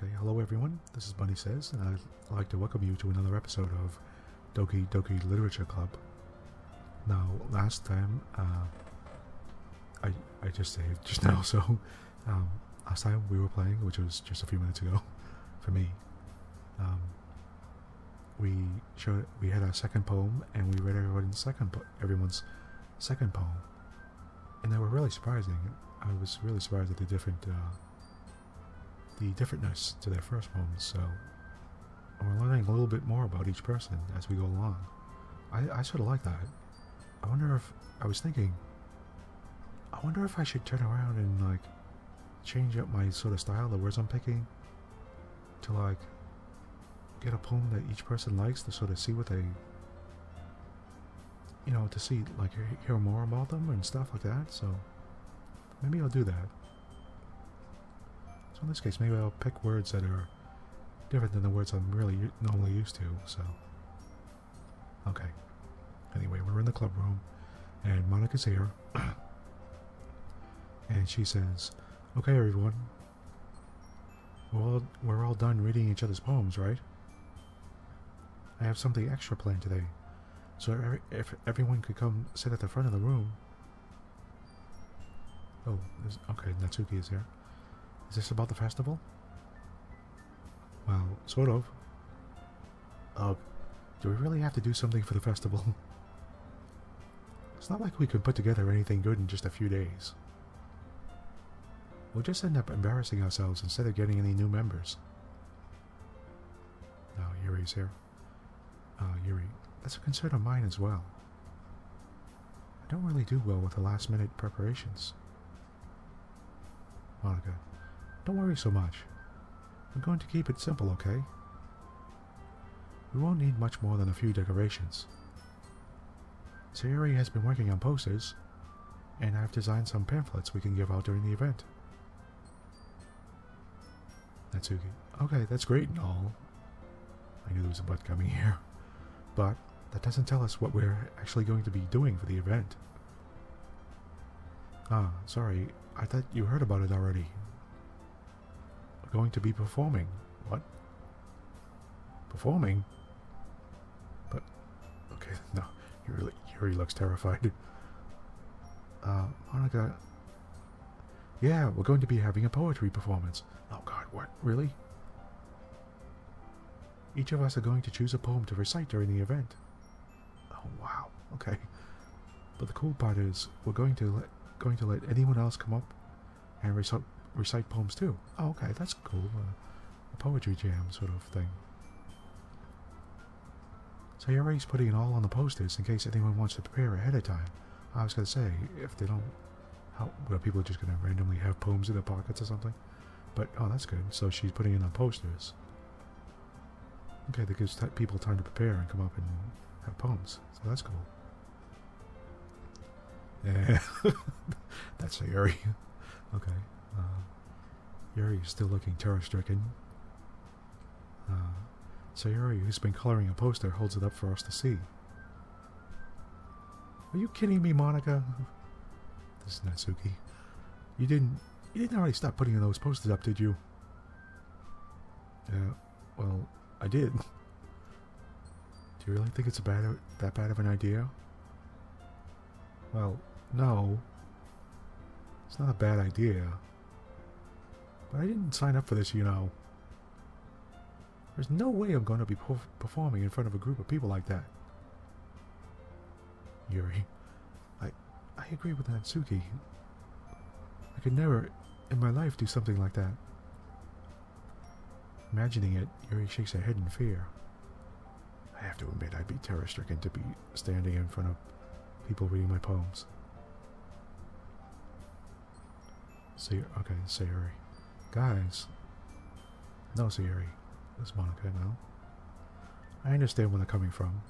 Okay, hello everyone, this is Bunnysays, and I'd like to welcome you to another episode of Doki Doki Literature Club. Now, last time, I just saved just now, so last time we were playing, which was just a few minutes ago, for me, we had our second poem, and we read everyone's second poem, and they were really surprising. I was really surprised at the differentness to their first poems, so we're learning a little bit more about each person as we go along. I sort of like that. I wonder if I should turn around and like change up my sort of style, the words I'm picking, to like get a poem that each person likes to sort of see what they, to see, like, hear more about them and stuff like that. So maybe I'll do that. So in this case, maybe I'll pick words that are different than the words I'm really normally used to, so. Okay. Anyway, we're in the club room, and Monica's here. And she says, "Okay, everyone. We're all done reading each other's poems, right? I have something extra planned today. So if everyone could come sit at the front of the room." Oh, okay, Natsuki is here. Is this about the festival? Well, sort of. Do we really have to do something for the festival? It's not like we could put together anything good in just a few days. We'll just end up embarrassing ourselves instead of getting any new members. Now, Yuri's here. Yuri, that's a concern of mine as well. I don't really do well with the last-minute preparations. Monica, don't worry so much. I'm going to keep it simple, okay? We won't need much more than a few decorations. Sayori has been working on posters, and I've designed some pamphlets we can give out during the event. Natsuki, okay, that's great and all. I knew there was a but coming here. But that doesn't tell us what we're actually going to be doing for the event. Ah, sorry, I thought you heard about it already. We're going to be performing. What? Performing? But, okay, no, Yuri looks terrified. Monica, yeah, we're going to be having a poetry performance. Oh god, what, really? Each of us are going to choose a poem to recite during the event. Oh wow, okay. But the cool part is, we're going to let anyone else come up and recite poems too. Oh, okay, that's cool. A poetry jam sort of thing. So you're already putting it all on the posters in case anyone wants to prepare ahead of time. I was going to say, if they don't, are people just going to randomly have poems in their pockets or something? But, oh, that's good. So she's putting it on posters. Okay, that gives people time to prepare and come up and have poems. So that's cool. Yeah, that's Sayori. Okay. Yuri is still looking terror-stricken. Sayori, who's been coloring a poster, holds it up for us to see. Are you kidding me, Monica? This is Natsuki. You didn't already stop putting those posters up, did you? Yeah, well, I did. Do you really think it's that bad of an idea? Well, no. It's not a bad idea. But I didn't sign up for this, you know. There's no way I'm going to be performing in front of a group of people like that. Yuri, I agree with Natsuki. I could never, in my life, do something like that. Imagining it, Yuri shakes her head in fear. I have to admit, I'd be terror-stricken to be standing in front of people reading my poems. Okay, Sayori. Guys. No, Sayori. This is Monica now. I understand where they're coming from.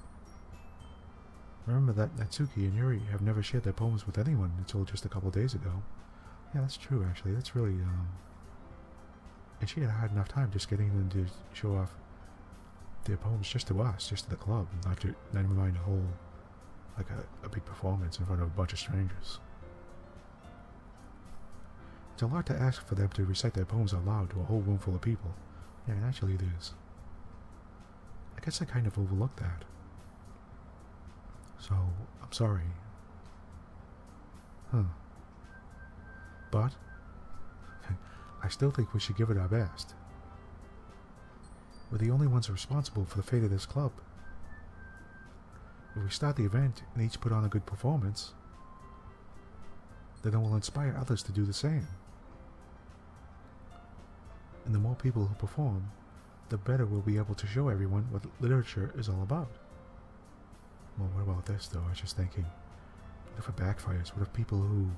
Remember that Natsuki and Yuri have never shared their poems with anyone until just a couple days ago. Yeah, that's true, actually. That's really, and she had enough time just getting them to show off their poems just to us, just to the club, not even mind a whole, like a big performance in front of a bunch of strangers. It's a lot to ask for them to recite their poems out loud to a whole room full of people. Yeah, naturally it is. I guess I kind of overlooked that. So, I'm sorry. Huh. But, I still think we should give it our best. We're the only ones responsible for the fate of this club. If we start the event and each put on a good performance, then it will inspire others to do the same. And the more people who perform, the better we'll be able to show everyone what literature is all about. Well, what about this though? I was just thinking, what if it backfires? What if people who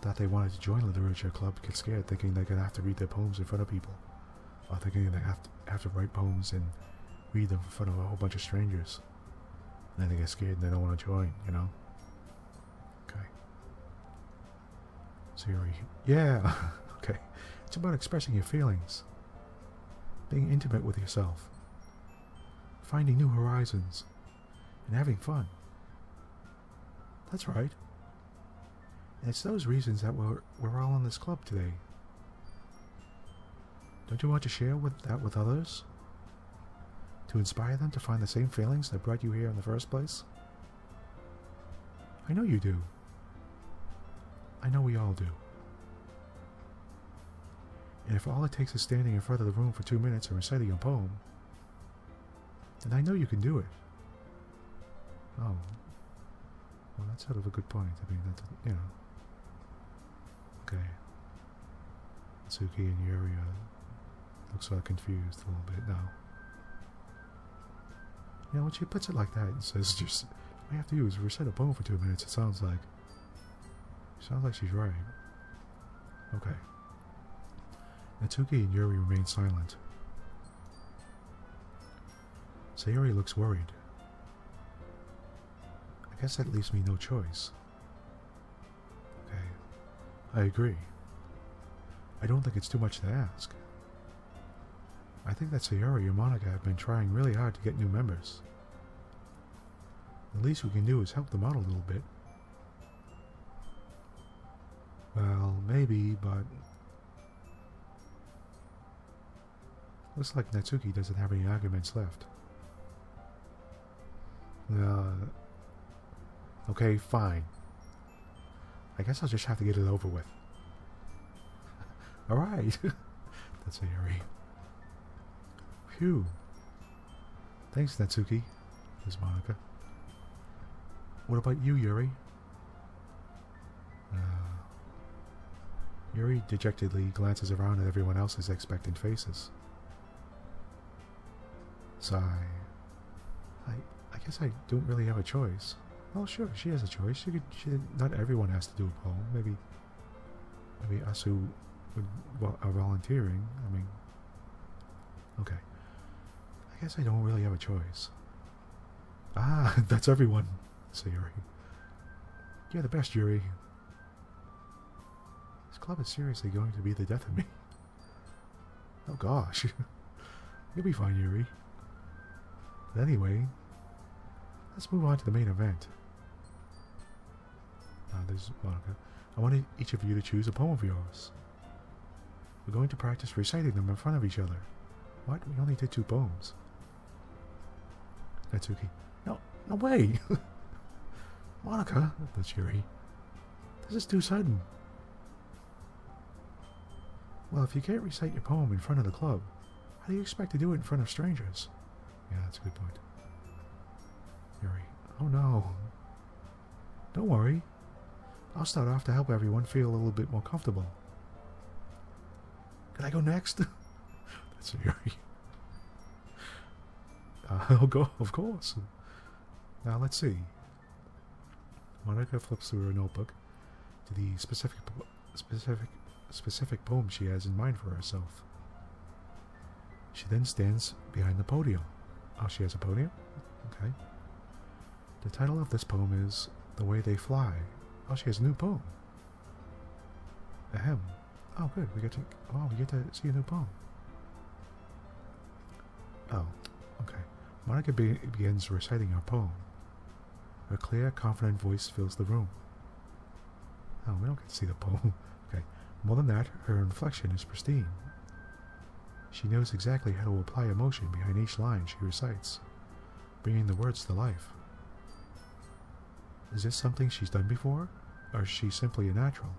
thought they wanted to join the literature club get scared, thinking they're going to have to read their poems in front of people? Or thinking they have to write poems and read them in front of a whole bunch of strangers. And then they get scared and they don't want to join, you know? Okay. Sayori. Yeah! Okay. It's about expressing your feelings. Being intimate with yourself. Finding new horizons. And having fun. That's right. And it's those reasons that we're all in this club today. Don't you want to share that with others? To inspire them to find the same feelings that brought you here in the first place? I know you do. I know we all do. And if all it takes is standing in front of the room for 2 minutes and reciting a poem, then I know you can do it. Oh. Well, that's sort of a good point. I mean, that, you know. Okay. Natsuki and Yuri look sort of confused a little bit now. You know, when she puts it like that and says, just, all you have to do is recite a poem for 2 minutes, it sounds like she's right. Okay. Natsuki and Yuri remain silent. Sayori looks worried. I guess that leaves me no choice. Okay. I agree. I don't think it's too much to ask. I think that Sayori and Monica have been trying really hard to get new members. The least we can do is help them out a little bit. Well, maybe, but... looks like Natsuki doesn't have any arguments left. Okay, fine. I guess I'll just have to get it over with. Alright. That's Sayori. Phew. Thanks, Natsuki. Says Monica. What about you, Yuri? Yuri dejectedly glances around at everyone else's expectant faces. Sigh. I guess I don't really have a choice. Well, sure, she has a choice. Not everyone has to do a poem. Maybe us who are volunteering. I mean, okay. I guess I don't really have a choice. Ah, that's everyone. Sayori. You're the best, Yuri. This club is seriously going to be the death of me. Oh gosh. You'll be fine, Yuri. But anyway, let's move on to the main event. There's Monica. I want each of you to choose a poem of yours. We're going to practice reciting them in front of each other. What? We only did 2 poems. Natsuki. No way! Monica, that's Yuri. This is too sudden. Well, if you can't recite your poem in front of the club, how do you expect to do it in front of strangers? Yeah, that's a good point. Yuri. Oh no. Don't worry. I'll start off to help everyone feel a little bit more comfortable. Can I go next? That's Yuri. I'll go, of course. Now let's see. Monica flips through her notebook to the specific poem she has in mind for herself. She then stands behind the podium. Oh, she has a podium? Okay. The title of this poem is The Way They Fly. Oh, she has a new poem. Ahem. Oh, good. We get to see a new poem. Oh, okay. Monica begins reciting her poem. Her clear, confident voice fills the room. Oh, we don't get to see the poem. Okay. More than that, her inflection is pristine. She knows exactly how to apply emotion behind each line she recites, bringing the words to life. Is this something she's done before, or is she simply a natural?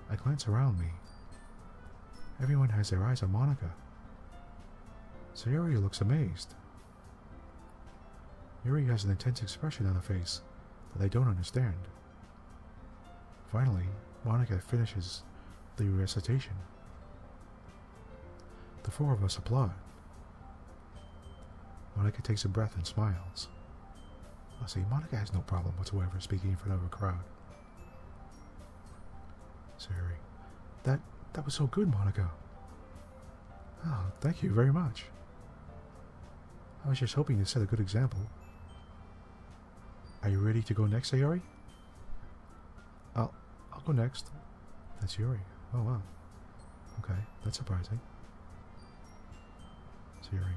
I glance around me. Everyone has their eyes on Monica. Sayori looks amazed. Yuri has an intense expression on her face that I don't understand. Finally, Monica finishes the recitation. The four of us applaud. Monica takes a breath and smiles. I see, Monica has no problem whatsoever speaking in front of a crowd. Sayori, that was so good, Monica. Oh, thank you very much. I was just hoping to set a good example. Are you ready to go next, Sayori? I'll go next. That's Yuri. Oh wow. Okay, that's surprising. Sayori.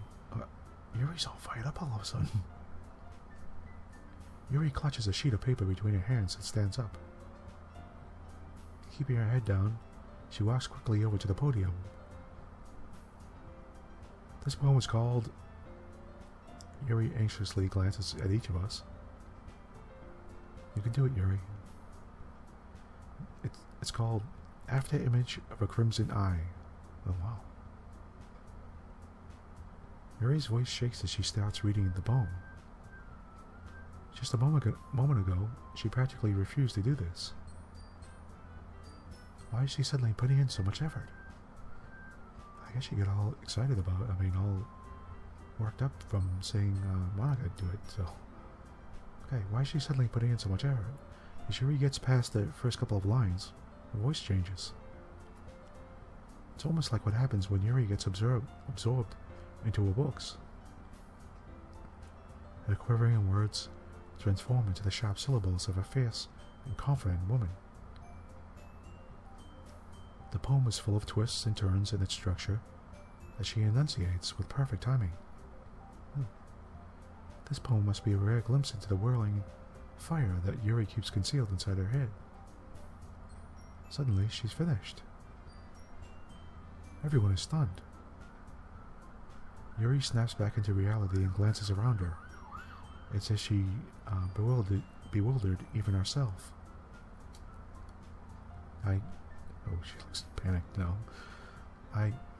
Yuri's all fired up all of a sudden. Yuri clutches a sheet of paper between her hands and stands up. Keeping her head down, she walks quickly over to the podium. This poem is called... Yuri anxiously glances at each of us. You can do it, Yuri. It's called After Image of a Crimson Eye. Oh wow. Yuri's voice shakes as she starts reading the poem. Just a moment ago, she practically refused to do this. Why is she suddenly putting in so much effort? I guess she got all excited about it. I mean, all worked up from seeing Monica do it, so... Okay, why is she suddenly putting in so much effort? As Yuri gets past the first couple of lines, her voice changes. It's almost like what happens when Yuri gets absorbed into her books. Her quivering words transform into the sharp syllables of a fierce and confident woman. The poem is full of twists and turns in its structure that she enunciates with perfect timing. This poem must be a rare glimpse into the whirling fire that Yuri keeps concealed inside her head. Suddenly, she's finished. Everyone is stunned. Yuri snaps back into reality and glances around her. It's as she bewildered even herself. Oh, she looks panicked now.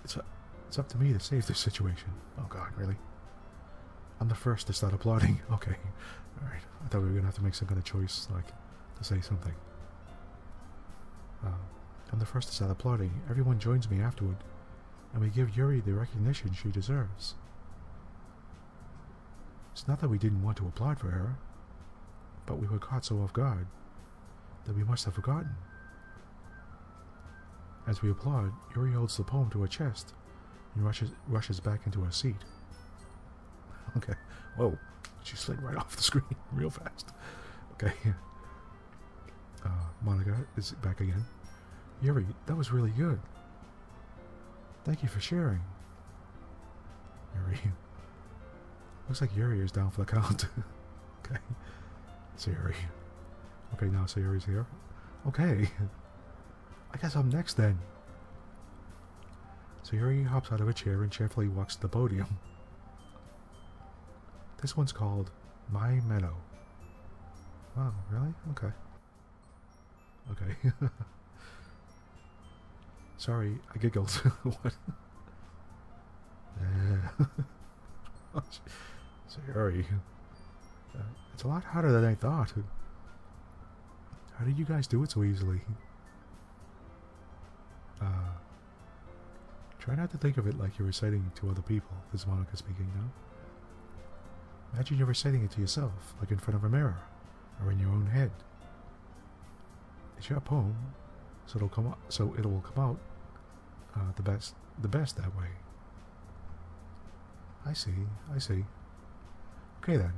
It's up to me to save this situation. Oh God, really? I'm the first to start applauding. Okay, all right. I thought we were gonna have to make some kind of choice, like to say something. I'm the first to start applauding. Everyone joins me afterward, and we give Yuri the recognition she deserves. It's not that we didn't want to applaud for her, but we were caught so off guard that we must have forgotten. As we applaud, Yuri holds the poem to her chest and rushes back into her seat. Okay. Whoa. She slid right off the screen real fast. Okay. Monica is back again. Yuri, that was really good. Thank you for sharing. Yuri. Looks like Yuri is down for the count. Okay. Sayori. Okay, now Sayori's here. Okay. I guess I'm next then. Sayori hops out of a chair and cheerfully walks to the podium. This one's called My Meadow. Wow, really? Okay. Okay. Sorry, I giggled. What? Sayori. It's a lot harder than I thought. How did you guys do it so easily? Try not to think of it like you're reciting to other people. This is Monica speaking now. Imagine you're reciting it to yourself, like in front of a mirror, or in your own head. It's your poem, so it'll come out the best that way. I see. Okay then.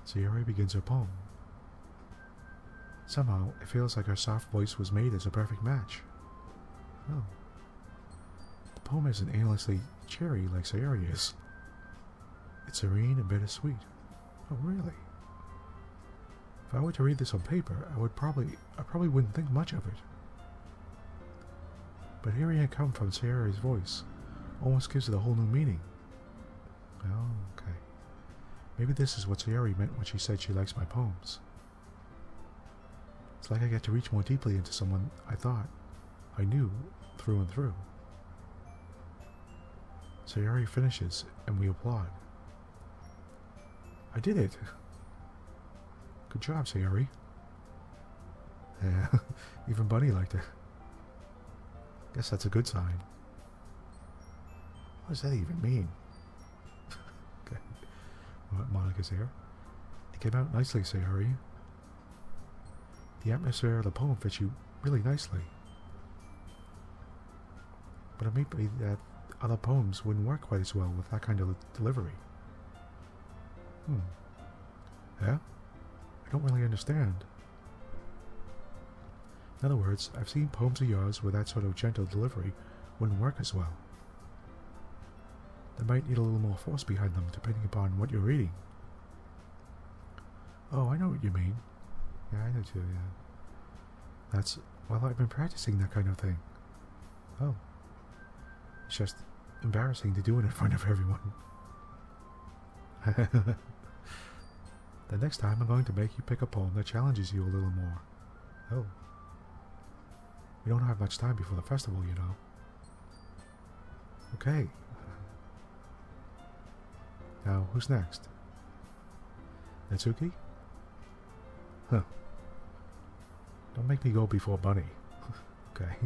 Sayori begins her poem. Somehow, it feels like her soft voice was made as a perfect match. Oh. The poem isn't aimlessly cheery like Sayori is. It's serene and bittersweet. Oh, really? If I were to read this on paper, I probably wouldn't think much of it. But hearing it come from Sayori's voice almost gives it a whole new meaning. Oh, okay. Maybe this is what Sayori meant when she said she likes my poems. It's like I get to reach more deeply into someone I thought I knew through and through. Sayori finishes, and we applaud. I did it! Good job, Sayori. Yeah, even Bunny liked it. Guess that's a good sign. What does that even mean? Okay. Well, Monica's here. It came out nicely, Sayori. The atmosphere of the poem fits you really nicely. But it may be that other poems wouldn't work quite as well with that kind of delivery. Yeah? I don't really understand. In other words, I've seen poems of yours with that sort of gentle delivery wouldn't work as well. They might need a little more force behind them depending upon what you're reading. Oh, I know what you mean. Yeah, I know too, yeah. Well, I've been practicing that kind of thing. Oh. It's just embarrassing to do it in front of everyone. The next time I'm going to make you pick a poem that challenges you a little more. Oh. We don't have much time before the festival, you know. Okay. Now, who's next? Natsuki? Huh. Don't make me go before Bunny. Okay.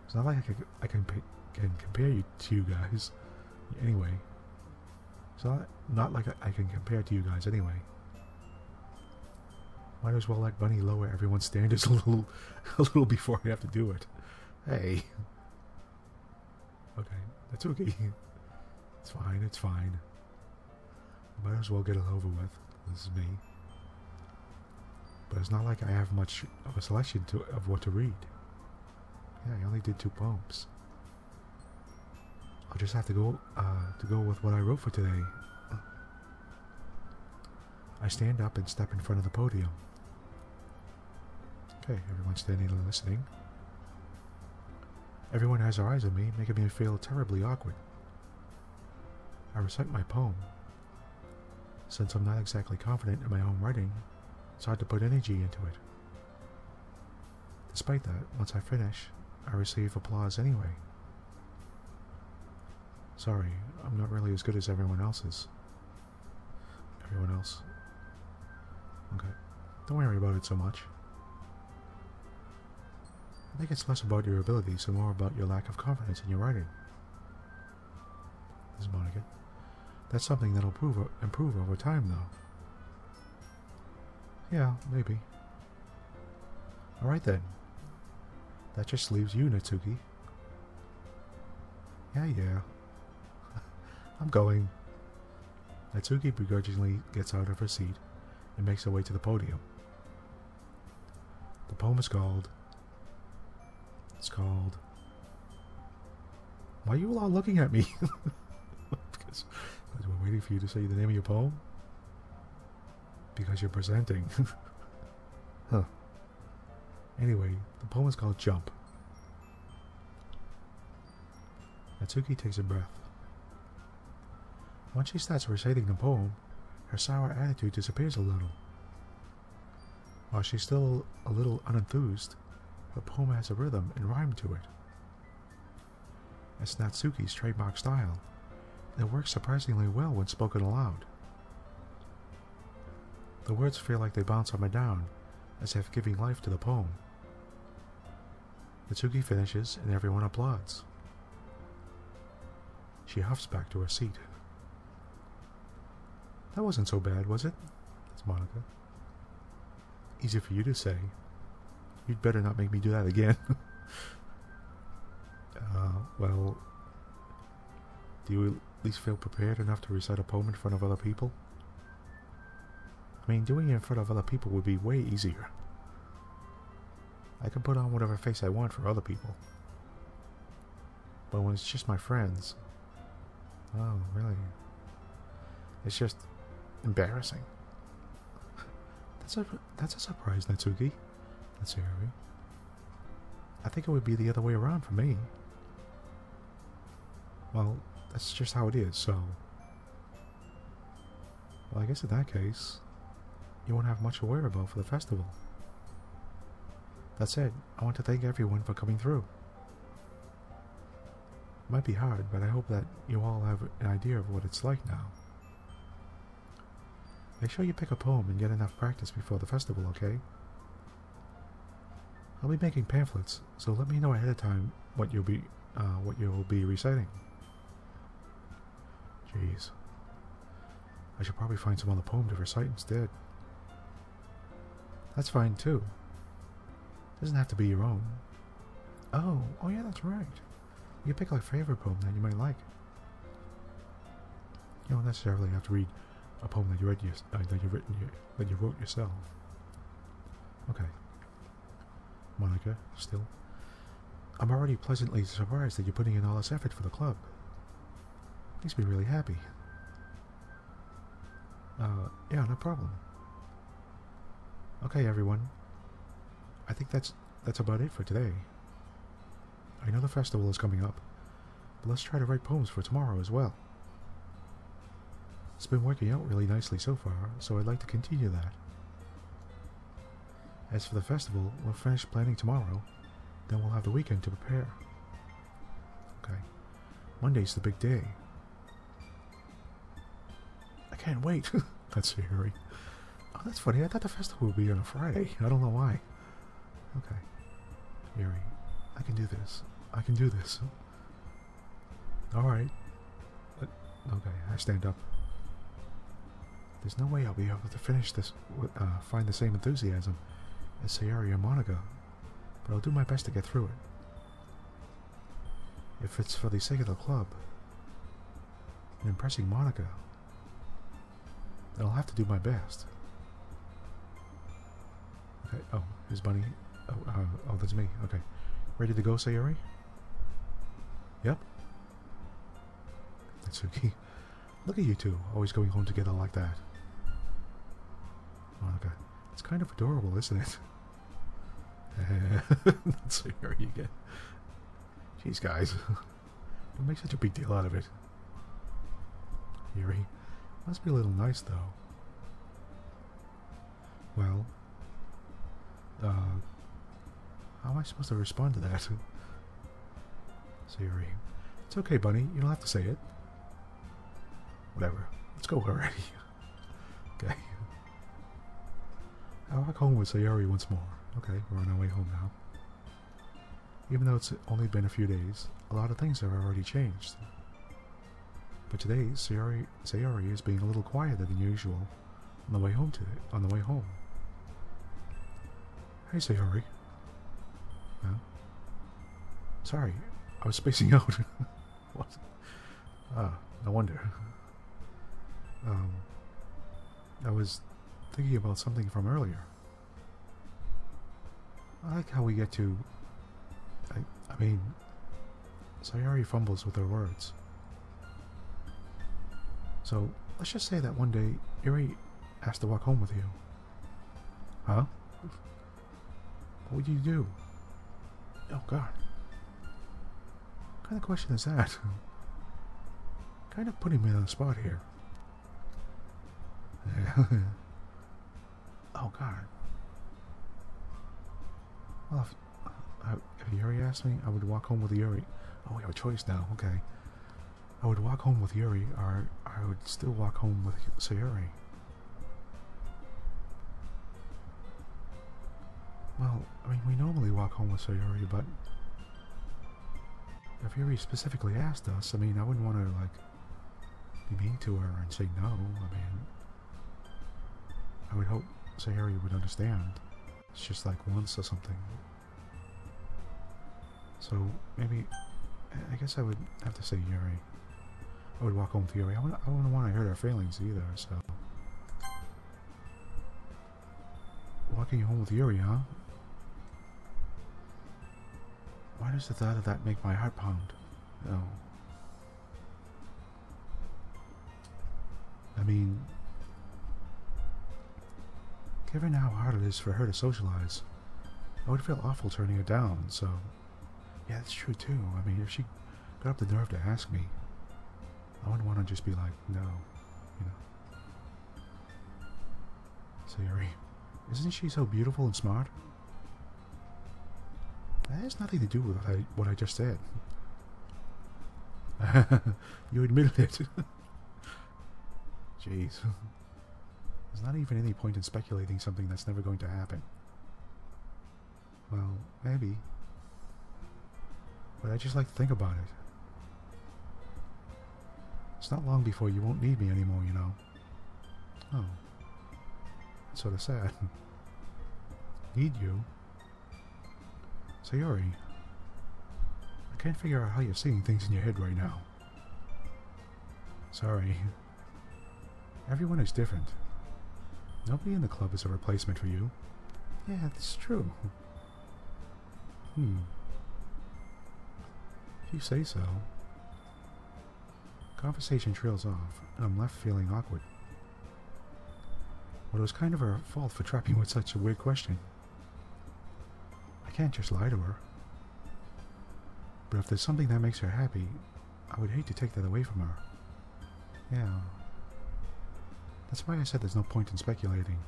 It's not like I can compare you to you guys. Anyway. It's not like I can compare to you guys anyway. Might as well let Bunny lower everyone's standards a little before I have to do it. Hey. Okay, that's okay. It's fine, it's fine. Might as well get it over with. This is me. But it's not like I have much of a selection of what to read. Yeah, I only did 2 poems. I'll just have to go with what I wrote for today. I stand up and step in front of the podium. Okay, everyone's standing and listening. Everyone has their eyes on me, making me feel terribly awkward. I recite my poem. Since I'm not exactly confident in my own writing, it's hard to put energy into it. Despite that, once I finish, I receive applause anyway. Sorry, I'm not really as good as everyone else is. Everyone else. Okay, don't worry about it so much. I think it's less about your abilities and more about your lack of confidence in your writing. This is Monica. That's something that'll improve over time, though. Yeah, maybe. Alright then. That just leaves you, Natsuki. Yeah. I'm going. Natsuki begrudgingly gets out of her seat and makes her way to the podium. The poem is called... Why are you all looking at me? because we're waiting for you to say the name of your poem? Because you're presenting. Huh. Anyway, the poem is called Jump. Natsuki takes a breath. Once she starts reciting the poem, her sour attitude disappears a little. While she's still a little unenthused, her poem has a rhythm and rhyme to it. It's Natsuki's trademark style, and it works surprisingly well when spoken aloud. The words feel like they bounce up and down, as if giving life to the poem. Natsuki finishes, and everyone applauds. She huffs back to her seat. That wasn't so bad, was it? That's Monica. Easy for you to say. You'd better not make me do that again. Well, do you at least feel prepared enough to recite a poem in front of other people? I mean, doing it in front of other people would be way easier. I can put on whatever face I want for other people. But when it's just my friends... Oh, really? It's just embarrassing. That's a surprise, Natsuki. That's Sayori. I think it would be the other way around for me. Well, that's just how it is, so... Well, I guess in that case, you won't have much to worry about for the festival. That said, I want to thank everyone for coming through. It might be hard, but I hope that you all have an idea of what it's like now. Make sure you pick a poem and get enough practice before the festival, okay? I'll be making pamphlets, so let me know ahead of time what you'll be reciting. Jeez. I should probably find some other poem to recite instead. That's fine too. Doesn't have to be your own. Oh yeah, that's right. You pick like a favorite poem that you might like. You don't necessarily have to read a poem that you wrote yourself. Okay. Monica, still. I'm already pleasantly surprised that you're putting in all this effort for the club. Makes me really happy. Yeah, no problem. Okay, everyone. I think that's about it for today. I know the festival is coming up, but let's try to write poems for tomorrow as well. It's been working out really nicely so far, so I'd like to continue that. As for the festival, we'll finish planning tomorrow, then we'll have the weekend to prepare. Okay. Monday's the big day. I can't wait. That's Sayori. Oh, that's funny. I thought the festival would be on a Friday. I don't know why. Okay. Yuri, I can do this. I can do this. Alright. Okay, I stand up. There's no way I'll be able to finish this, find the same enthusiasm as Sayori or Monica, but I'll do my best to get through it. If it's for the sake of the club, and impressing Monica, then I'll have to do my best. Okay, oh, here's Bunny. Oh, that's me. Okay. Ready to go, Sayori? Yep. Natsuki. Look at you two, always going home together like that. Monica. It's kind of adorable, isn't it? Sayori again. Jeez, guys. Don't make such a big deal out of it. Yuri. Must be a little nice, though. Well... how am I supposed to respond to that? Sayori. It's okay, Bunny. You don't have to say it. Whatever. Let's go already. Okay. I'll walk home with Sayori once more. Okay, we're on our way home now. Even though it's only been a few days, a lot of things have already changed. But today, Sayori is being a little quieter than usual on the way home Hey, Sayori. Huh? Sorry, I was spacing out. What? No wonder. I was thinking about something from earlier. I like how we get to... I mean... Sayori fumbles with her words. So, let's just say that one day, Yuri asked to walk home with you. Huh? What would you do? Oh, God. What kind of question is that? Kind of putting me on the spot here. Oh, God. Well, if Yuri asked me, I would walk home with Yuri. Oh, we have a choice now. Okay. I would walk home with Yuri, or I would still walk home with Sayori. Well, I mean, we normally walk home with Sayori, but if Yuri specifically asked us, I mean, I wouldn't want to, like, be mean to her and say no. I mean, I would hope Sayori would understand. It's just like once or something. So, maybe, I guess I would have to say Yuri. I would walk home with Yuri. I wouldn't want to hurt her feelings either, so. Walking home with Yuri, huh? Why does the thought of that make my heart pound? No. I mean, given how hard it is for her to socialize, I would feel awful turning her down, so... Yeah, that's true too. I mean, if she got up the nerve to ask me, I wouldn't want to just be like, no, you know. Sayori, isn't she so beautiful and smart? That has nothing to do with what I just said. You admitted it. Jeez. There's not even any point in speculating something that's never going to happen. Well, maybe. But I just like to think about it. It's not long before you won't need me anymore, you know. Oh. That's sort of sad. Need you? Sayori, I can't figure out how you're seeing things in your head right now. Sorry. Everyone is different. Nobody in the club is a replacement for you. Yeah, that's true. If you say so. Conversation trails off, and I'm left feeling awkward. Well, it was kind of her fault for trapping with such a weird question. I can't just lie to her. But if there's something that makes her happy, I would hate to take that away from her. Yeah. That's why I said there's no point in speculating.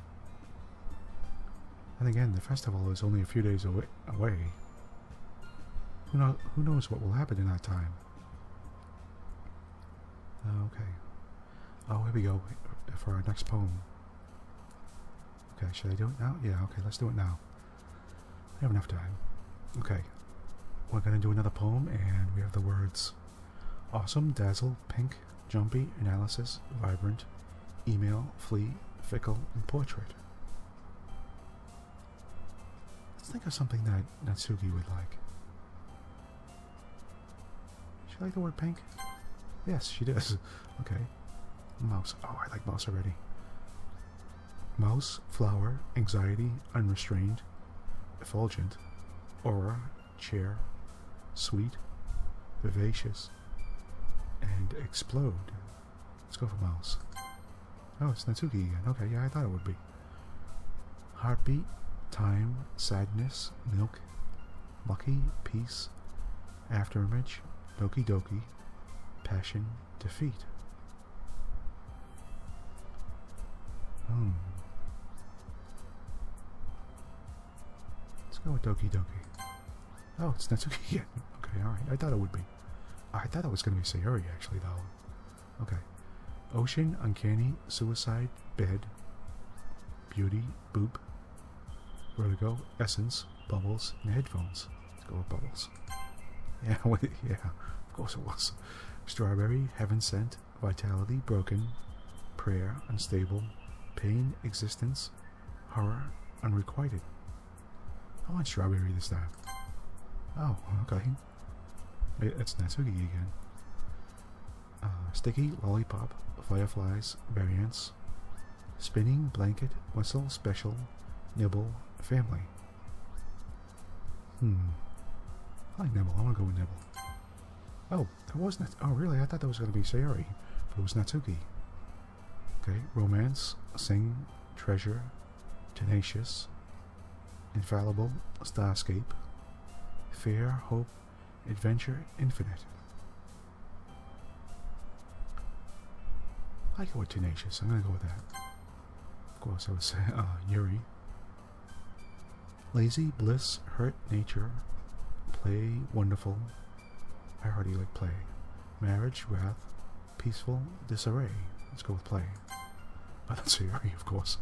And again, the festival is only a few days away. Who knows what will happen in that time? Okay. Oh, here we go for our next poem. Okay, should I do it now? Yeah, okay, let's do it now. I have enough time. Okay. We're going to do another poem, and we have the words awesome, dazzle, pink, jumpy, analysis, vibrant, email, flea, fickle, and portrait. Let's think of something that Natsuki would like. She like the word pink? Yes, she does. Okay. Mouse. Oh, I like mouse already. Mouse, flower, anxiety, unrestrained, effulgent, aura, chair, sweet, vivacious, and explode. Let's go for mouse. Oh, it's Natsuki again. Okay, yeah, I thought it would be. Heartbeat, time, sadness, milk, lucky, peace, afterimage, Doki Doki, passion, defeat. Let's go with Doki Doki. Oh, it's Natsuki again. Okay, alright. I thought it would be. I thought it was going to be Sayori, actually, though. Okay. Ocean, uncanny, suicide, bed, beauty, boop, vertigo, essence, bubbles, and headphones. Let's go with bubbles. Yeah, yeah, of course it was. Strawberry, heaven sent, vitality, broken, prayer, unstable, pain, existence, horror, unrequited. I want strawberry this time. Oh, okay. It's Natsuki again. Sticky, lollipop, fireflies, variants, spinning, blanket, whistle, special, nibble, family. I like nibble. I want to go with nibble. Oh, that was Oh, really? I thought that was going to be Sayori, but it was Natsuki. Okay, romance, sing, treasure, tenacious, infallible, starscape, fear, hope, adventure, infinite. I go with tenacious. I'm going to go with that. Of course, I would say Yuri. Lazy, bliss, hurt, nature, play, wonderful. I already like play. Marriage, wrath, peaceful, disarray. Let's go with play. Oh, that's Sayori, of course.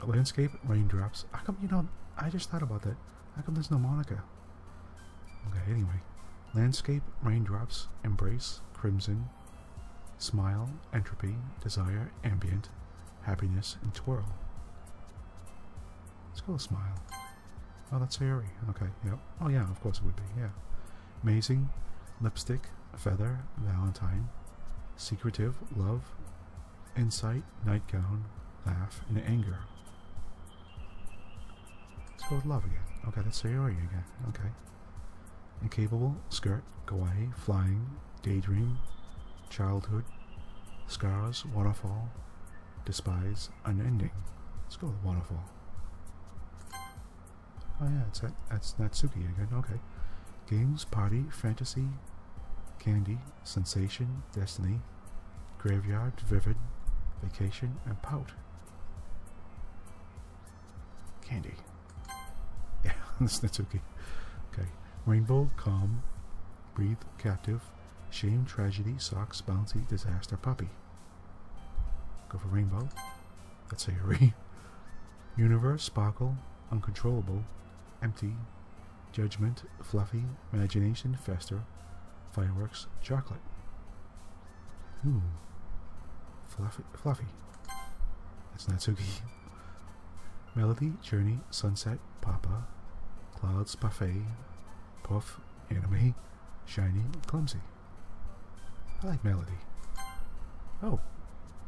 Landscape, raindrops. How come, you know, I just thought about that. How come there's no Monica? Okay, anyway. Landscape, raindrops, embrace, crimson, smile, entropy, desire, ambient, happiness, and twirl. Let's go with smile. Oh, that's Sayori. Okay, yep. Oh, yeah, of course it would be, yeah. Amazing, lipstick, feather, valentine, secretive, love, insight, nightgown, laugh, and anger. Let's go with love again. Okay, that's Sayori again. Okay. Incapable, skirt, kawaii, flying, daydream, childhood, scars, waterfall, despise, unending. Let's go with waterfall. Oh yeah, that's Natsuki again. Okay. Games, party, fantasy, candy, sensation, destiny, graveyard, vivid, vacation, and pout. Candy. Yeah, that's Natsuki. Okay. Rainbow, calm, breathe, captive, shame, tragedy, socks, bouncy, disaster, puppy. Go for rainbow. That's Sayori. Universe, sparkle, uncontrollable, empty, judgment, fluffy, imagination, fester, fireworks, chocolate. Ooh. Fluffy. That's Natsuki. Melody, journey, sunset, papa, clouds, buffet, puff, anime, shiny, clumsy. I like melody. Oh,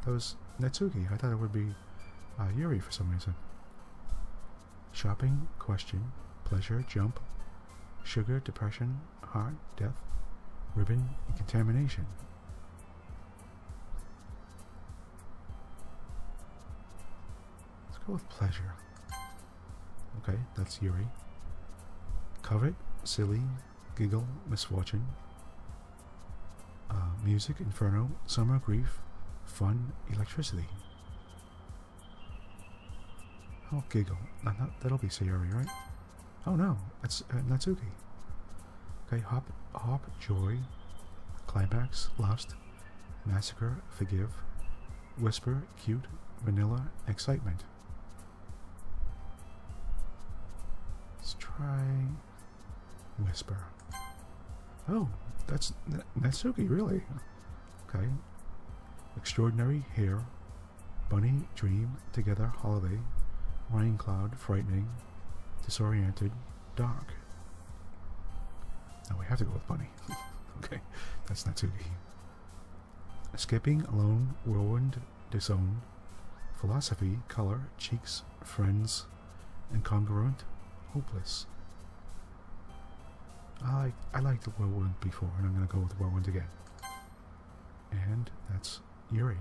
that was Natsuki. I thought it would be Yuri for some reason. Shopping, question, pleasure, jump, sugar, depression, heart, death, ribbon, and contamination. Let's go with pleasure. Okay, that's Yuri. Covet, silly, giggle, misfortune. Music, inferno, summer, grief, fun, electricity. Oh, giggle. That'll be Sayori, right? Oh no, that's Natsuki. Okay, hop, joy, climax, lust, massacre, forgive, whisper, cute, vanilla, excitement. Let's try whisper. Oh, that's Natsuki, really? Okay. Extraordinary, hair, bunny, dream, together, holiday, rain cloud, frightening, disoriented, dark. Now we have to go with bunny. Okay, that's Natsuki. Escaping, alone, whirlwind, disowned, philosophy, color, cheeks, friends, incongruent, hopeless. I liked the whirlwind before, and I'm going to go with the whirlwind again. And that's Yuri.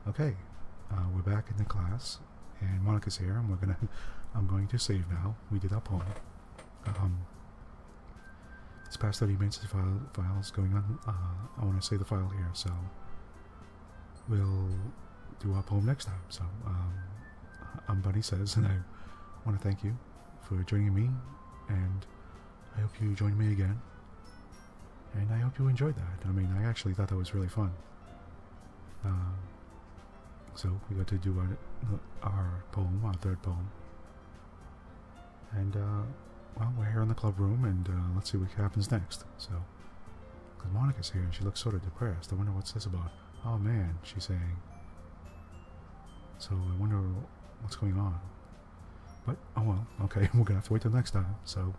Okay, we're back in the class, and Monica's here, and I'm going to save now. We did our poem. It's past 30 minutes. The file's going on. I want to save the file here, so we'll do our poem next time. So I'm Bunnysays, and I want to thank you for joining me, and I hope you join me again. And I hope you enjoyed that. I mean, I actually thought that was really fun. So we got to do our poem, our third poem. And, well, we're here in the club room, and let's see what happens next. So, because Monica's here, and she looks sort of depressed. I wonder what's this about. Oh, man, she's saying. So I wonder what's going on. But, oh well, okay, we're going to have to wait till next time. So,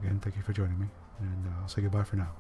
again, thank you for joining me, and I'll say goodbye for now.